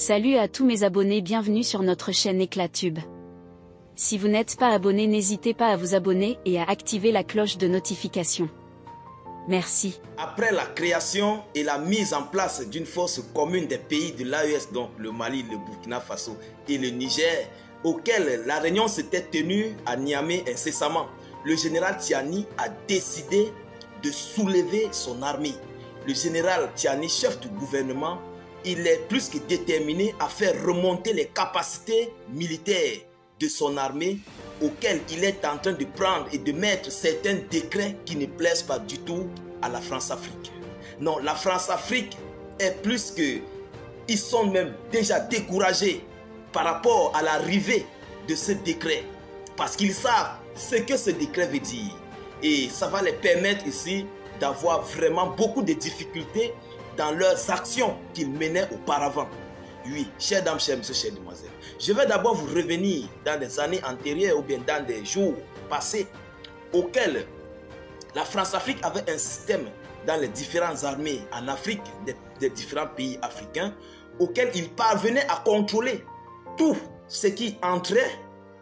Salut à tous mes abonnés, bienvenue sur notre chaîne Éclatube. Si vous n'êtes pas abonné, n'hésitez pas à vous abonner et à activer la cloche de notification. Merci. Après la création et la mise en place d'une force commune des pays de l'AES, donc le Mali, le Burkina Faso et le Niger, auquel la réunion s'était tenue à Niamey incessamment, le général Tiani a décidé de soulever son armée. Le général Tiani, chef du gouvernement, il est plus que déterminé à faire remonter les capacités militaires de son armée, auquel il est en train de prendre et de mettre certains décrets qui ne plaisent pas du tout à la France-Afrique. Non, la France-Afrique est plus que... Ils sont même déjà découragés par rapport à l'arrivée de ce décret, parce qu'ils savent ce que ce décret veut dire. Et ça va les permettre ici d'avoir vraiment beaucoup de difficultés dans leurs actions qu'ils menaient auparavant. Oui, chers dames, chers messieurs, chères demoiselles, je vais d'abord vous revenir dans les années antérieures ou bien dans des jours passés auxquels la France-Afrique avait un système dans les différentes armées en Afrique, des différents pays africains, auxquels il parvenait à contrôler tout ce qui entrait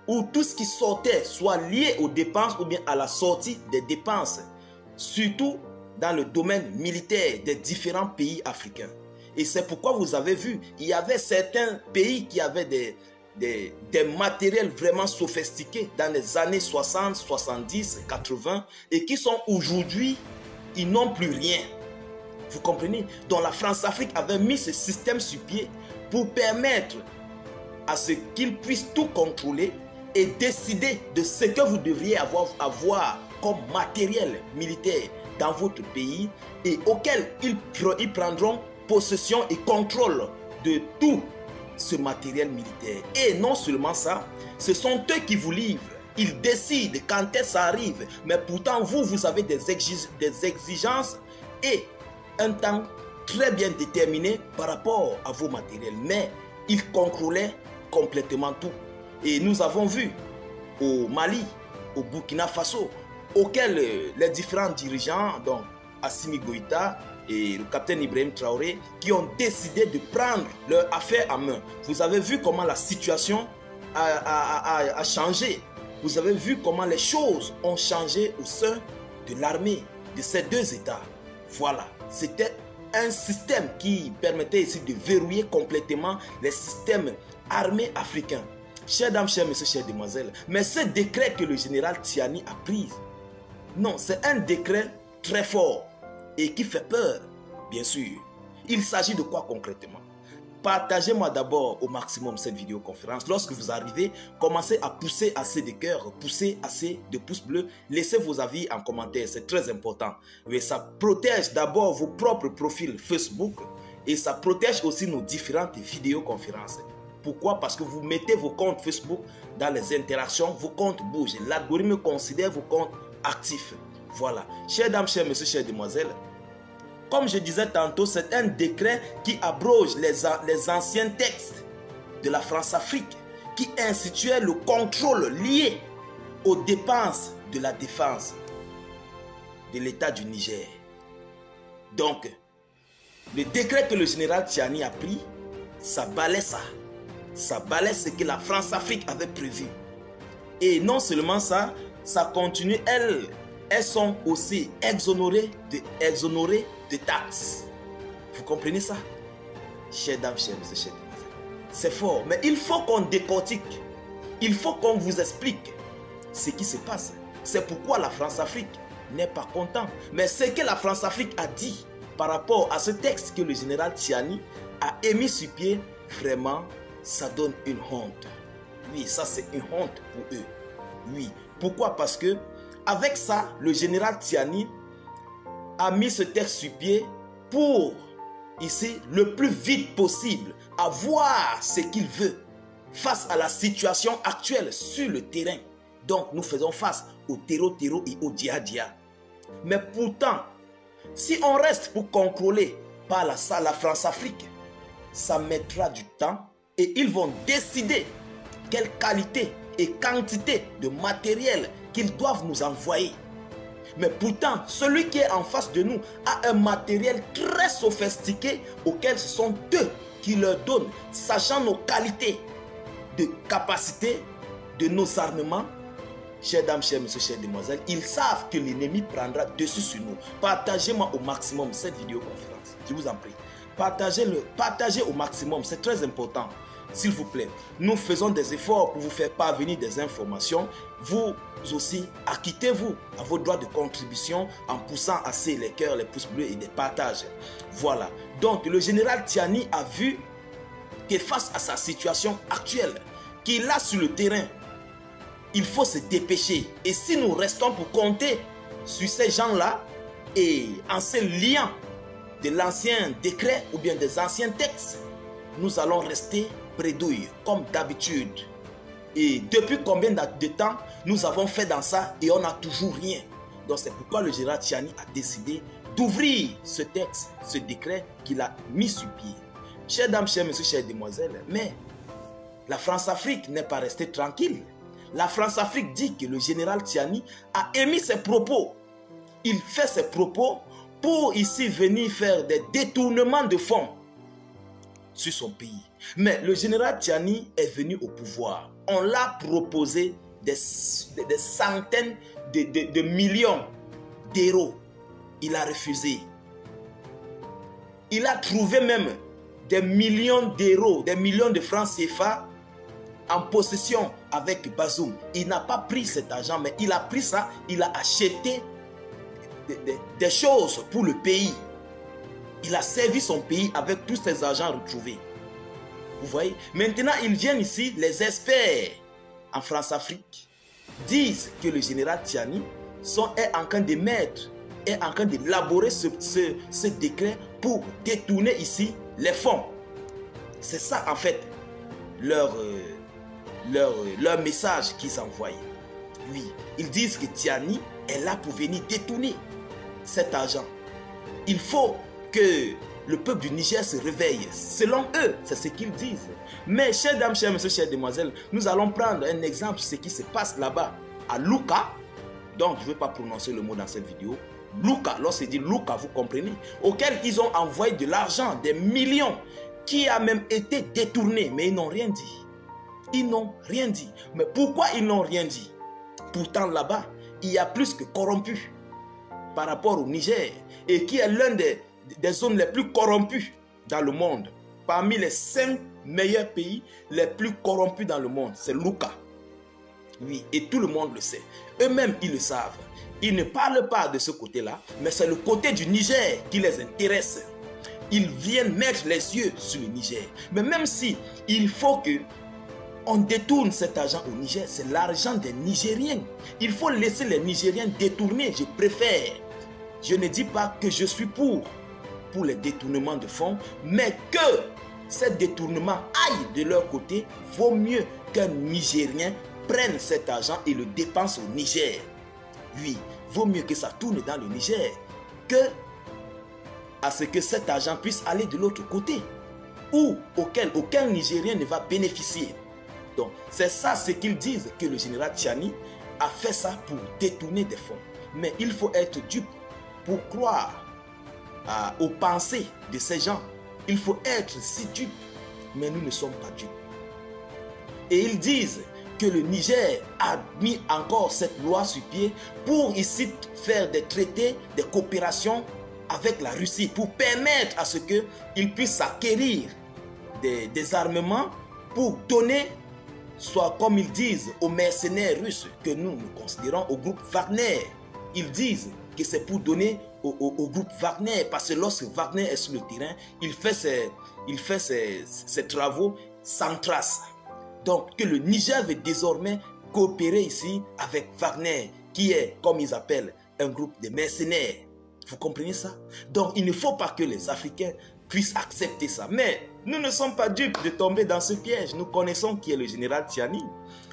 ou tout ce qui sortait, soit lié aux dépenses ou bien à la sortie des dépenses, surtout dans le domaine militaire des différents pays africains. Et c'est pourquoi vous avez vu, il y avait certains pays qui avaient des matériels vraiment sophistiqués dans les années 60, 70, 80 et qui sont aujourd'hui, ils n'ont plus rien. Vous comprenez? Donc la France-Afrique avait mis ce système sur pied pour permettre à ce qu'ils puissent tout contrôler et décider de ce que vous devriez avoir comme matériel militaire dans votre pays et auquel ils prendront possession et contrôle de tout ce matériel militaire. Et non seulement ça, ce sont eux qui vous livrent. Ils décident quand est-ce que ça arrive. Mais pourtant, vous avez des exigences et un temps très bien déterminé par rapport à vos matériels. Mais ils contrôlaient complètement tout. Et nous avons vu au Mali, au Burkina Faso, auquel les différents dirigeants, donc Assimi Goïta et le capitaine Ibrahim Traoré, qui ont décidé de prendre leur affaire en main. Vous avez vu comment la situation a changé. Vous avez vu comment les choses ont changé au sein de l'armée de ces deux États. Voilà, c'était un système qui permettait ici de verrouiller complètement les systèmes armés africains. Chers dames, chers messieurs, chères demoiselles, mais ce décret que le général Tiani a pris, non, c'est un décret très fort et qui fait peur, bien sûr. Il s'agit de quoi concrètement? Partagez-moi d'abord au maximum cette vidéoconférence. Lorsque vous arrivez, commencez à pousser assez de cœurs, pousser assez de pouces bleus. Laissez vos avis en commentaire, c'est très important. Mais ça protège d'abord vos propres profils Facebook et ça protège aussi nos différentes vidéoconférences. Pourquoi? Parce que vous mettez vos comptes Facebook dans les interactions, vos comptes bougent. L'algorithme considère vos comptes actifs. Voilà. Chers dames, chers messieurs, chères demoiselles, comme je disais tantôt, c'est un décret qui abroge les anciens textes de la France-Afrique qui instituaient le contrôle lié aux dépenses de la défense de l'État du Niger. Donc, le décret que le général Tiani a pris, ça balait ça. Ça balait ce que la France-Afrique avait prévu. Et non seulement ça, ça continue, elles sont aussi exonérées de taxes. Vous comprenez ça? Chers dames, chers messieurs, chers demoiselles, c'est fort, mais il faut qu'on décortique. Il faut qu'on vous explique ce qui se passe. C'est pourquoi la France-Afrique n'est pas contente. Mais ce que la France-Afrique a dit par rapport à ce texte que le général Tiani a émis sur pied, vraiment, ça donne une honte. Oui, ça c'est une honte pour eux. Oui. Pourquoi? Parce que avec ça, le général Tiani a mis ce texte sur pied pour, ici, le plus vite possible, avoir ce qu'il veut face à la situation actuelle sur le terrain. Donc, nous faisons face au terreau et au dia-dia. Mais pourtant, si on reste pour contrôler par la France-Afrique, ça mettra du temps et ils vont décider quelle qualité et quantité de matériel qu'ils doivent nous envoyer. Mais pourtant, celui qui est en face de nous a un matériel très sophistiqué auquel ce sont eux qui leur donne, sachant nos qualités de capacité, de nos armements, chers dames, chers messieurs, chères demoiselles, ils savent que l'ennemi prendra dessus sur nous. Partagez-moi au maximum cette vidéoconférence. Je vous en prie. Partagez au maximum, c'est très important. S'il vous plaît, nous faisons des efforts pour vous faire parvenir des informations. Vous aussi, acquittez-vous à vos droits de contribution en poussant assez les cœurs, les pouces bleus et des partages. Voilà. Donc, le général Tiani a vu que face à sa situation actuelle, qu'il a sur le terrain, il faut se dépêcher. Et si nous restons pour compter sur ces gens-là et en se liant de l'ancien décret ou bien des anciens textes, nous allons rester bredouille comme d'habitude. Et depuis combien de temps nous avons fait dans ça et on n'a toujours rien. Donc c'est pourquoi le général Tiani a décidé d'ouvrir ce texte, ce décret qu'il a mis sur pied. Chers dames, chers messieurs, chères demoiselles, mais la France-Afrique n'est pas restée tranquille. La France-Afrique dit que le général Tiani a émis ses propos. Il fait ses propos pour ici venir faire des détournements de fonds sur son pays. Mais le général Tiani est venu au pouvoir. On l'a proposé des centaines de millions d'euros. Il a refusé. Il a trouvé même des millions d'euros, des millions de francs CFA en possession avec Bazoum. Il n'a pas pris cet argent, mais il a pris ça, il a acheté des choses pour le pays. Il a servi son pays avec tous ces argents retrouvés. Vous voyez? Maintenant, ils viennent ici, les experts en France-Afrique disent que le général Tiani est en train de mettre, est en train d'élaborer ce décret pour détourner ici les fonds. C'est ça en fait leur message qu'ils envoient. Oui, ils disent que Tiani est là pour venir détourner cet argent. Il faut que le peuple du Niger se réveille. Selon eux, c'est ce qu'ils disent. Mais chers dames, chers messieurs, chères demoiselles, nous allons prendre un exemple de ce qui se passe là-bas à Luka. Donc, je ne vais pas prononcer le mot dans cette vidéo. Luka, lorsqu'il dit Luka, vous comprenez, auquel ils ont envoyé de l'argent, des millions, qui a même été détourné, mais ils n'ont rien dit. Ils n'ont rien dit. Mais pourquoi ils n'ont rien dit? Pourtant, là-bas, il y a plus que corrompus par rapport au Niger, et qui est l'un des zones les plus corrompues dans le monde. Parmi les 5 meilleurs pays les plus corrompus dans le monde, c'est Luka. Oui, et tout le monde le sait. Eux-mêmes, ils le savent. Ils ne parlent pas de ce côté-là, mais c'est le côté du Niger qui les intéresse. Ils viennent mettre les yeux sur le Niger. Mais même si il faut que on détourne cet argent au Niger, c'est l'argent des Nigériens. Il faut laisser les Nigériens détourner, je préfère. Je ne dis pas que je suis pour les détournements de fonds, mais que ces détournements aillent de leur côté, vaut mieux qu'un Nigérien prenne cet argent et le dépense au Niger. Oui, vaut mieux que ça tourne dans le Niger que à ce que cet argent puisse aller de l'autre côté, ou auquel aucun Nigérien ne va bénéficier. Donc, c'est ça ce qu'ils disent, que le général Tiani a fait ça pour détourner des fonds. Mais il faut être dupe pour croire aux pensées de ces gens. Il faut être si dupe, mais nous ne sommes pas dupes. Et ils disent que le Niger a mis encore cette loi sur pied pour ici faire des traités, des coopérations avec la Russie, pour permettre à ce qu'ils puissent acquérir des armements pour donner, soit comme ils disent, aux mercenaires russes que nous considérons au groupe Wagner. Ils disent que c'est pour donner au groupe Wagner, parce que lorsque Wagner est sur le terrain, il fait ses travaux sans trace. Donc que le Niger veut désormais coopérer ici avec Wagner, qui est, comme ils appellent, un groupe de mercenaires. Vous comprenez ça? Donc il ne faut pas que les Africains puissent accepter ça. Mais nous ne sommes pas dupes de tomber dans ce piège. Nous connaissons qui est le général Tiani.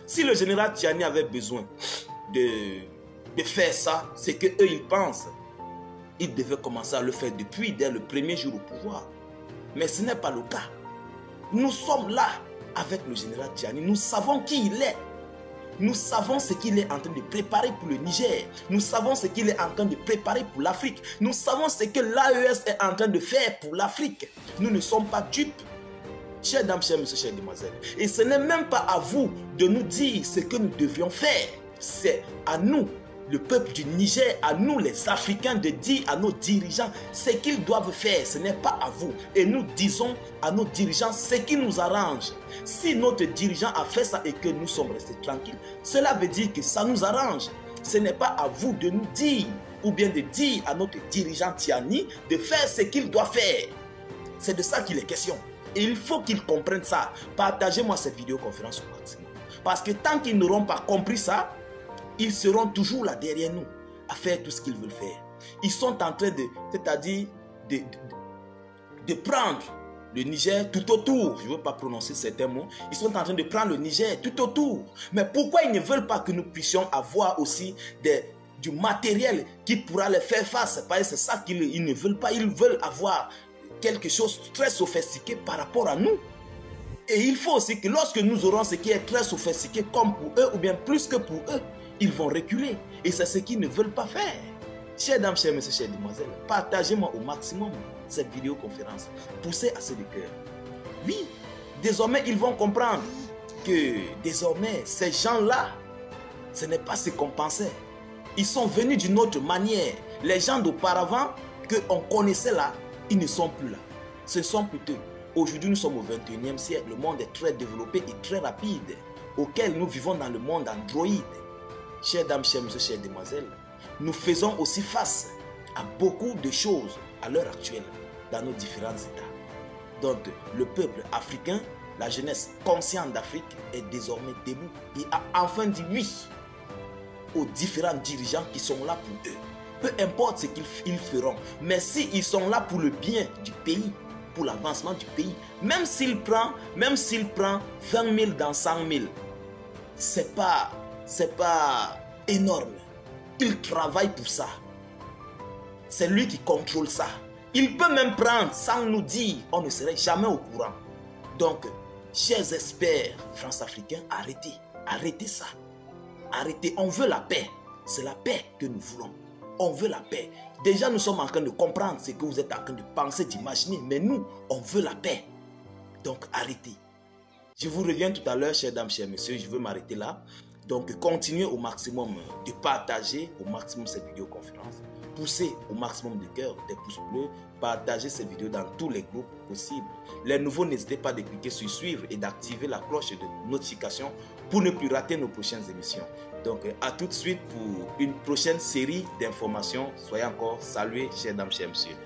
Si le général Tiani avait besoin de faire ça, c'est que eux ils pensent, ils devaient commencer à le faire dès le premier jour au pouvoir. Mais ce n'est pas le cas. Nous sommes là avec le général Tiani. Nous savons qui il est. Nous savons ce qu'il est en train de préparer pour le Niger. Nous savons ce qu'il est en train de préparer pour l'Afrique. Nous savons ce que l'AES est en train de faire pour l'Afrique. Nous ne sommes pas dupes. Chers dames, chers messieurs, chères demoiselles. Et ce n'est même pas à vous de nous dire ce que nous devions faire. C'est à nous, le peuple du Niger, à nous les Africains, de dire à nos dirigeants ce qu'ils doivent faire. Ce n'est pas à vous. Et nous disons à nos dirigeants ce qui nous arrange. Si notre dirigeant a fait ça et que nous sommes restés tranquilles, cela veut dire que ça nous arrange. Ce n'est pas à vous de nous dire, ou bien de dire à notre dirigeant Tiani de faire ce qu'il doit faire. C'est de ça qu'il est question. Et il faut qu'ils comprennent ça. Partagez-moi cette vidéoconférence au maximum. Parce que tant qu'ils n'auront pas compris ça, ils seront toujours là derrière nous à faire tout ce qu'ils veulent faire. Ils sont en train de, c'est-à-dire de prendre le Niger tout autour. Je ne veux pas prononcer certains mots. Ils sont en train de prendre le Niger tout autour. Mais pourquoi ils ne veulent pas que nous puissions avoir aussi du matériel qui pourra les faire face? Parce que c'est ça qu'ils ne veulent pas. Ils veulent avoir quelque chose de très sophistiqué par rapport à nous. Et il faut aussi que lorsque nous aurons ce qui est très sophistiqué comme pour eux, ou bien plus que pour eux, ils vont reculer. Et c'est ce qu'ils ne veulent pas faire. Chers dames, chers messieurs, chères demoiselles, partagez-moi au maximum cette vidéoconférence. Poussez assez de cœur. Oui, désormais, ils vont comprendre que désormais, ces gens-là, ce n'est pas ce qu'on pensait. Ils sont venus d'une autre manière. Les gens d'auparavant qu'on connaissait là, ils ne sont plus là. Ce sont plutôt. Aujourd'hui, nous sommes au 21e siècle. Le monde est très développé et très rapide, auquel nous vivons dans le monde Android. Chères dames, chers messieurs, chères demoiselles, nous faisons aussi face à beaucoup de choses à l'heure actuelle dans nos différents États. Donc, le peuple africain, la jeunesse consciente d'Afrique est désormais debout et a enfin dit oui aux différents dirigeants qui sont là pour eux. Peu importe ce qu'ils feront, mais s'ils sont là pour le bien du pays, pour l'avancement du pays, même s'il prend 20 000 dans 100 000, c'est pas énorme. Il travaille pour ça. C'est lui qui contrôle ça. Il peut même prendre sans nous dire, on ne serait jamais au courant. Donc, chers experts france-africains, arrêtez ça. Arrêtez, on veut la paix. C'est la paix que nous voulons. On veut la paix. Déjà, nous sommes en train de comprendre ce que vous êtes en train de penser, d'imaginer. Mais nous, on veut la paix. Donc, arrêtez. Je vous reviens tout à l'heure, chers dames, chers messieurs. Je veux m'arrêter là. Donc, continuez au maximum de partager au maximum cette vidéoconférence. Poussez au maximum de cœur, des pouces bleus. Partagez cette vidéo dans tous les groupes possibles. Les nouveaux, n'hésitez pas à cliquer sur suivre et d'activer la cloche de notification pour ne plus rater nos prochaines émissions. Donc, à tout de suite pour une prochaine série d'informations. Soyez encore salués, chers dames, chers messieurs.